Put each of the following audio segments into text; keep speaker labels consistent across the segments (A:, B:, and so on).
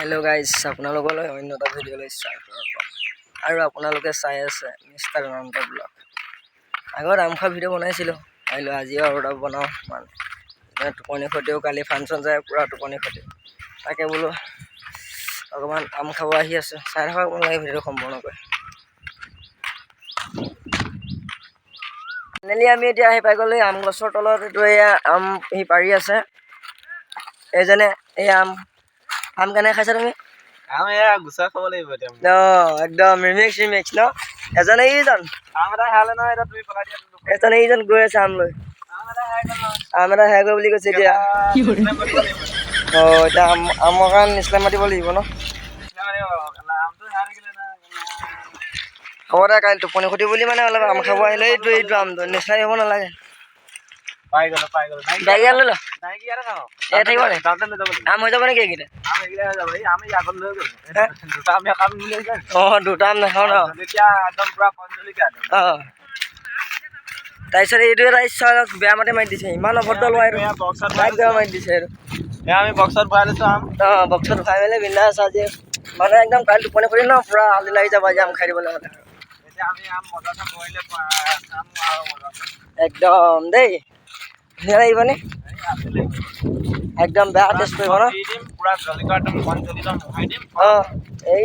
A: Hello guys আপোনালোকলৈ অন্য এটা ভিডিঅ'লৈ স্বাগতম আৰু আপোনালোকে চাই আছে মিষ্টাৰ অনন্ত ব্লগ আগত আম খোৱা ভিডিঅ' বনাইছিলোঁ আজি আৰু এটা বনাওঁ মানে টোপনি খতিও কালি ফাংচন যায় পুৰা টোপনি খতি তাকে বোলো অকমান আম খাব আহি আছে চাই থাকক আপোনালোকে ভিডিঅ'টো সম্পূৰ্ণকৈ ফাইনেলি আমি এতিয়া আহি পাই গ'লো আম গছৰ তলত এইটো এয়া আম হি পাৰি আছে এইজনে এই আম কেনে খাইছা তুমি
B: আম এয়া গুছা খাব লাগিব এতিয়া
A: একদম ৰিমিক্স ন এজনে এইজন
B: আম এটা খালে নহয় এটা তুমি পলাই দিয়া
A: এজনে এইজন গৈ আছে আম লৈ আম এটা হেৰাই গৈ বুলি কৈছে এতিয়া এতিয়া আমৰ কাৰণে নিচলাই মাতিব লাগিব ন হ'ব দে কাইলৈ টোপনি খতি বুলি মানে অলপ আম খাব আহিলে এইটো আমটো নিচলাই হ'ব নালাগে
B: পাই গ'ল
A: ডাইৰিয়া লৈ ল
B: নাইকি ইয়াতে থাকক
A: এয়া থাকিব নে
B: দামতে লৈ যাব লাগিব
A: আম হৈ যাব নেকি এইকেইটা
B: আম এগিলা হৈ যাব এই আমি আগত লৈ গ'ল দুটা আমি কাম মিলি যায়
A: দুটা আম নাখাওঁ ন
B: এতিয়া একদম পুৰা কঞ্জলিকা
A: তাৰপিছত এইটো এটা ইচ্ছা বেয়া মাতে মাৰি দিছে ইমান অভদ্ৰ লোৱা এইটো
B: বক্সত
A: বাইক বেয়া মাৰি দিছে এইটো
B: এয়া আমি বক্সত ভৰাই লৈছোঁ আম
A: বক্সত ভৰাই মেলি বিন্দাছ আজি মানে একদম কাইলৈ টোপনি কৰি ন পুৰা আলি লাগি যাব আজি আম খাই দিবলৈ মানে
B: এতিয়া আমি আম মজাটো কৰিলে আম আৰু মজা
A: একদম দেই ধুনীয়া লাগিবনে একদম বেয়া টেষ্ট কৰিব ন
B: পুৰা জলকীয়া একদম কঞ্জলিকা মোহাই দিম
A: এই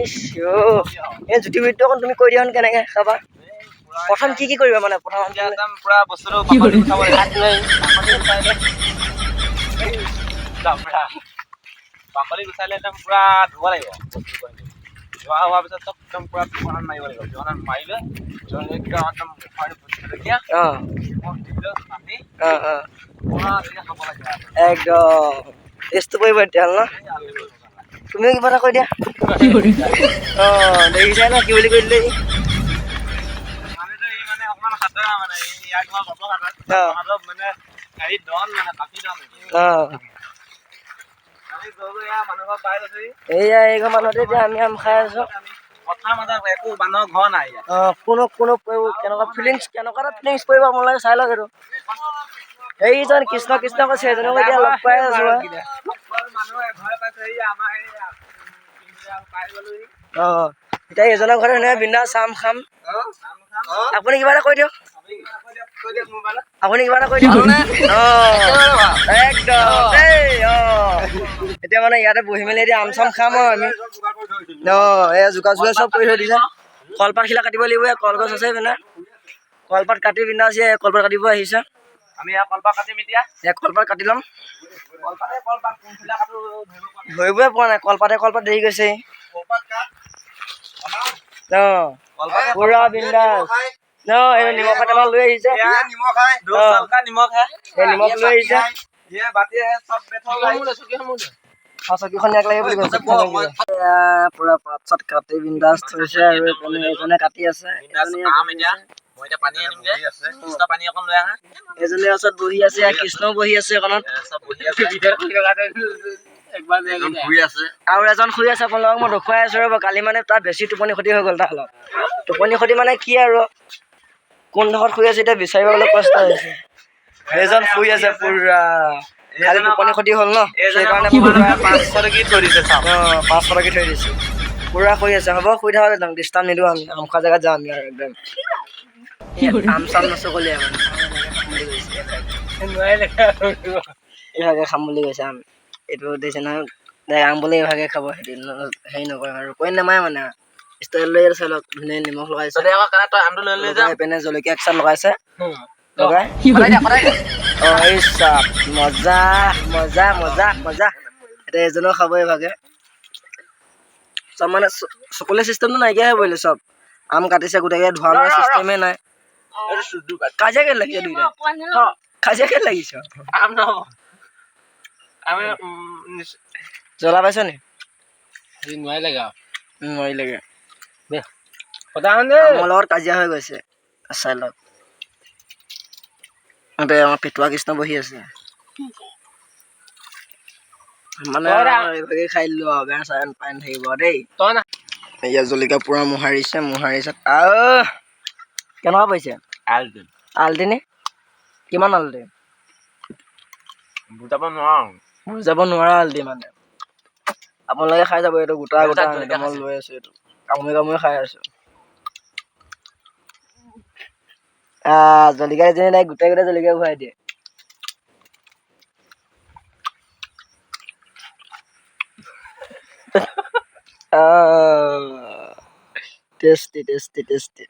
A: এই জুতি বিদ্যুৎ অকণ তুমি কৈ দিয়া কেনেকৈ খাবা প্ৰথম কি কৰিবা মানে প্ৰথম
B: একদম পুৰা বস্তুটো খাব বাকলি গুচাইলে একদম পুৰা ধুব লাগিব ধোৱা হোৱাৰ পিছত চব একদম পুৰা পিহনাত মাৰিব লাগিব পিহনাত মাৰিলে জলকীয়া একদম জলকীয়া খাব লাগে
A: একদম টেষ্টটো কৰিব এতিয়া ন তুমিও কিবা এটা কৈ দিয়া দেখিছাই ন কি বুলি কৈ দিলে
B: মানে অকমান সাঁতৰা মানে ইয়াৰ ঘৰ বাপৰ মানে হেৰি দন মানে কাপি দন
A: এইয়া এইঘৰ মানুহতে এতিয়া আমি আম খাই আছো
B: কথা মাজত একো মানুহৰ ঘৰ নাই
A: কোনো কেনেকুৱা ফিলিংছ কেনেকুৱা এটা ফিলিংছ কৰিব আপোনালোকে চাই লওক এইটো এইজন কৃষ্ণ কৃষ্ণ কৈছে এজনক এতিয়া লগ পাই আছো এতিয়া এজনৰ ঘৰত এনেকৈ বিন্দাছ আম খাম আপুনি কিবা এটা কৈ দিয়ক আপুনি কিবা এটা কৈ দিয়ক একদম এতিয়া মানে ইয়াতে বহি মেলি এতিয়া আম চাম খাম আৰু আমি এয়া জোকা চোকা চব কৰি থৈ দিছে কলপাতখিলা কাটিব লাগিব কলগছ আছে মানে কলপাত কাটি পিন্ধা আছে কলপাত কাটিব আহিছে
B: আমি কলপাত কাটিম এতিয়া
A: কলপাত কাটি ল'ম ধৰিবই পৰা নাই কলপাত দেৰি গৈছে পুৰা বিন্দাছ এই নিমখ টেমা লৈ আহিছে
B: নিমখ
A: নিমখ লৈ আহিছে চকীখন ইয়াক লাগে বুলি কৈছে পুৰা পাত চাত কাটি বিন্দাছ থৈছে আৰু এজনে কাটি আছে এজনে ওচৰত বহি আছে কৃষ্ণও বহি আছে এখনত আৰু এজন শুই আছে আপোনালোকক মই দেখুৱাই আছো ৰ'ব কালি মানে তাৰ বেছি টোপনি ক্ষতি হৈ গ'ল তাৰ অলপ টোপনি ক্ষতি মানে কি আৰু কোনডোখৰত শুই আছে এতিয়া বিচাৰিব গ'লে কষ্ট হৈছে সেইজন শুই আছে পুৰা কালি টোপনি ক্ষতি হ'ল ন সেইকাৰণে
B: 500 টকি থৈ দিছে
A: 500 টকি থৈ দিছে পুৰা শুই আছে হ'ব শুই থাকক একদম ডিষ্টাৰ্ব নিদিওঁ আমি আম খোৱা জেগাত যাওঁ আমি আৰু একদম আম চাম নচকলীয়া এইভাগে খাম বুলি কৈছে আম এইটো দিছে নহয় আম বুলি এইভাগে খাব হেৰি নকৰে আৰু কৈ নামাৰে মানে ষ্টাইল লৈ চাই লওক ধুনীয়া নিমখ লগাইছে পেনে জলকীয়া এক চাট লগাইছে লগাই মজা মজা মজা মজা এতিয়া এজনেও খাব এইভাগে চব মানে চকলীয়া চিষ্টেমটো নাইকিয়া হৈ পৰিলে চব আম কাটিছে গোটেই ধোৱা মোৱা চিষ্টেমেই নাই কাজিয়া কেলে লাগিছে দুইটা কাজিয়া কেলে লাগিছে জ্বলা পাইছ নি নোৱাৰিলেগে মোৰ লগত কাজিয়া হৈ গৈছে চাই লওক আমাৰ পেটুৱা কৃষ্ণ বহি আছে মানে এইভাগে খাই দিলো আৰু বেয়া চাই পাই নাথাকিব দেই এয়া জলকীয়া পুৰা মোহাৰিছে কেনেকুৱা পাইছে আলটি নে কিমান আলটি বুজাব নোৱাৰা আলটি মানে আপোনালোকে খাই যাব, এইটো গোটা গোটা
B: এইটো
A: আনিটো মই
B: খাইছে।
A: লৈ আছোঁ, এইটো কামুৰি কামুৰি খাই আছোঁ। জলকীয়া যেনে তাই গোটেই গোটেই জলকীয়া ভৰাই দিয়ে। Tasty tasty tasty.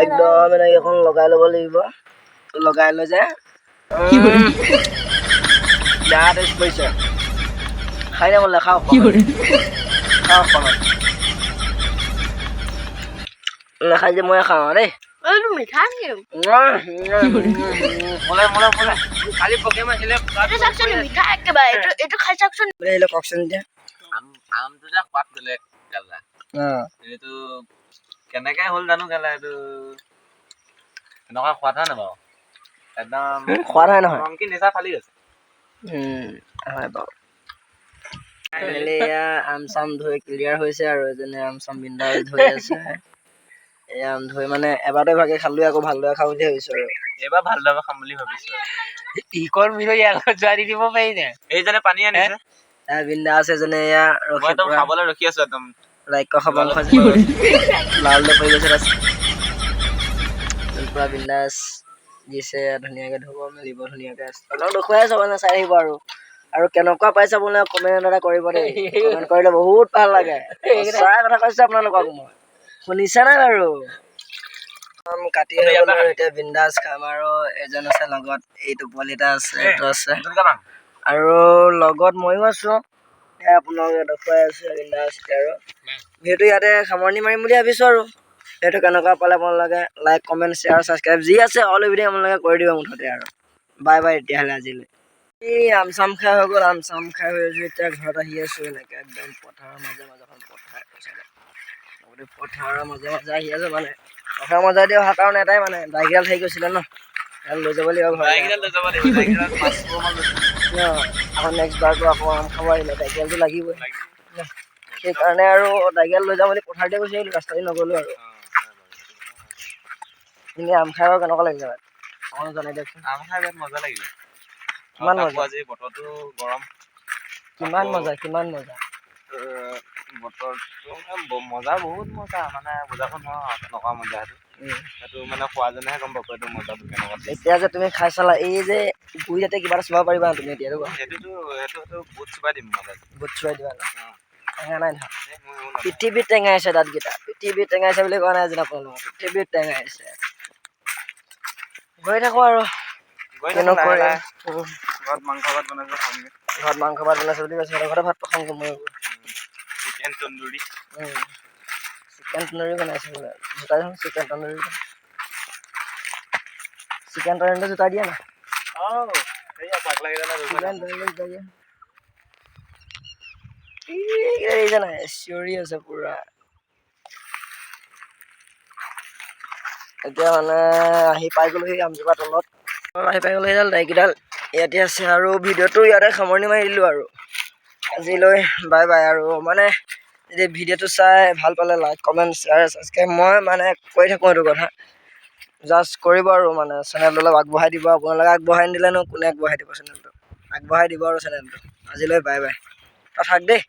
A: একদম এনেকে এখন লগাই ল'ব লাগিব, লগাই লৈ যে বেয়া টেষ্ট কৰিছে। খাই দে বোলে, খাওক খাওক অকণমান। নাখাই যে মই খাওঁ দেই।
C: মিঠা নেকি?
B: মোলে মোলে মোলে কালি পকে মাৰিছিলে
C: এইটো চাওকচোন মিঠা একেবাৰে, এইটো খাই চাওকচোন।
A: আহিলে কওকচোন এতিয়া।
B: আমটো যে সোৱাদ বেলেগ গালা এইটো কেনেকে হ'ল জানো গালা এইটো এনেকুৱা সোৱাদ হয় নাই বাৰু একদম
A: সোৱাদ হয় নহয়?
B: ৰং কি নিচা ফালি গৈছে
A: হয় বাৰু। ফাইনেলি এয়া আম চাম ধুই ক্লিয়াৰ হৈছে আৰু এজনে আম চাম বিন্দাছ ধুই আছে। এই আম ধুই মানে এবাৰতে ভাগে খালোঁ, আকৌ ভালদৰে খাওঁ বুলি ভাবিছোঁ আৰু
B: এইবাৰ ভালদৰে খাম বুলি ভাবিছো ইকন মিলো ইয়াৰ যোৱা দি দিব পাৰি নে এইজনে পানী আনিছে
A: বিন্দাছ এজনে এয়া
B: মই একদম খাবলৈ ৰখি আছো একদম
A: ৰাক্ষ খাবং লাল পৰি গৈছে পুৰা বিন্দাছ দিছে, ধুনীয়াকে ধুব মেলিব ধুনীয়াকে অলপ দেখুৱাই চাব নে চাই আহিব আৰু কেনেকুৱা পাইছে আপোনালোকে কমেণ্ট এটা কৰিব দেই। কমেণ্ট কৰিলে বহুত ভাল লাগে, সঁচা কথা কৈছো আপোনালোকক মই। শুনিছা নাই বাৰু? কাটি হৈ গ'ল আৰু এতিয়া বিন্দাছ খাম আৰু এজন আছে লগত, এইটো পোৱালি এটা আছে, এইটো আছে আৰু লগত ময়ো আছো। আপোনালোকে দেখুৱাই আছে বিন্দাছ আৰু ভিডিঅ'টো ইয়াতে সামৰণি মাৰিম বুলি ভাবিছো আৰু সেইটো কেনেকুৱা পালে আপোনালোকে লাইক কমেণ্ট শ্বেয়াৰ ছাবস্ক্ৰাইব যি আছে অল ভিডিঅ' আপোনালোকে কৰি দিব মুঠতে আৰু বাই বাই তেতিয়াহ'লে আজিলৈ। এই আম চাম খাই হৈ গ'ল, আম চাম খাই হৈ আছো, এতিয়া ঘৰত আহি আছো এনেকে একদম পথাৰৰ মাজে মাজে পথাৰৰ মাজে মাজে আহি আছো মানে পথাৰৰ মাজেদি অহাৰ কাৰণে এটাই মানে বাইকডাল থাকি গৈছিলে ন, লৈ যাব লাগিব ঘৰলৈ। আকৌ নেক্সট বাৰটো আকৌ আম খাব আহিলে বাইকেলটো লাগিবই, সেইকাৰণে আৰু বাইকেল লৈ যাম বুলি পথাৰতে গুচি আহিলোঁ, ৰাস্তাদি নগ'লো আৰু। এনেই আম খাই বাৰু কেনেকুৱা লাগিলে অকণমান জনাই দিয়কচোন।
B: আম খাই বিৰাট মজা লাগিলে,
A: কিমান মজা?
B: আজি বতৰটো গৰম,
A: কিমান মজা কিমান মজা
B: বতৰটো মজা বহুত মজা মানে বুজাব নোৱাৰো কেনেকুৱা মজা সেইটো মানে খোৱা যেনেহে গম পাব এইটো মজাটো কেনেকুৱা।
A: এতিয়া যে তুমি খাই চালা, এই যে গুৰিতে কিবা এটা চুব পাৰিবা তুমি এতিয়া
B: সেইটোতো বুট চুপাই দিম মজা
A: বুট চুৱাই দিবা ন? টেঙা নাই ধৰা, পৃথিৱীত টেঙাইছে দাঁতকেইটা, পৃথিৱীত টেঙাইছে বুলি কোৱা নাই যেন আপোনালোকক, পৃথিৱীত টেঙাইছে। গৈ থাকো আৰু কিনো কৰিম।
B: ঘৰত মাংস ভাত বনাইছে খামগে,
A: ঘৰত মাংস ভাত বনাইছে বুলি কৈছে, ঘৰতে ভাতটো খামগৈ মই।
B: চিকেন তন্দুৰী
A: চিকেন তন্দুৰী বনাইছে বোলে, জোতাই দেখোন চিকেন তন্দুৰী, চিকেন তন্দুৰীটো জোতা দিয়া না চিকেন তন্দুৰী জোতা দিয়া নাই, চিঞৰি আছে পুৰা। এতিয়া মানে আহি পাই গ'লোহি আমজোপা তলত, আহি পাই গ'লোহি, এডাল দাইকেইডাল ইয়াতে আছে আৰু ভিডিঅ'টো ইয়াতে সামৰণি মাৰি দিলোঁ আৰু আজিলৈ বাই বাই। আৰু মানে যদি ভিডিঅ'টো চাই ভাল পালে লাইক কমেণ্ট শ্বেয়াৰ ছাবস্ক্ৰাইব মই মানে কৈ থাকোঁ এইটো কথা, জাষ্ট কৰিব আৰু মানে চেনেলটো অলপ আগবঢ়াই দিব। আপোনালোকে আগবঢ়াই নিদিলেনো কোনে আগবঢ়াই দিব চেনেলটো, আগবঢ়াই দিব আৰু চেনেলটো। আজিলৈ বাই বাই, থাক দেই।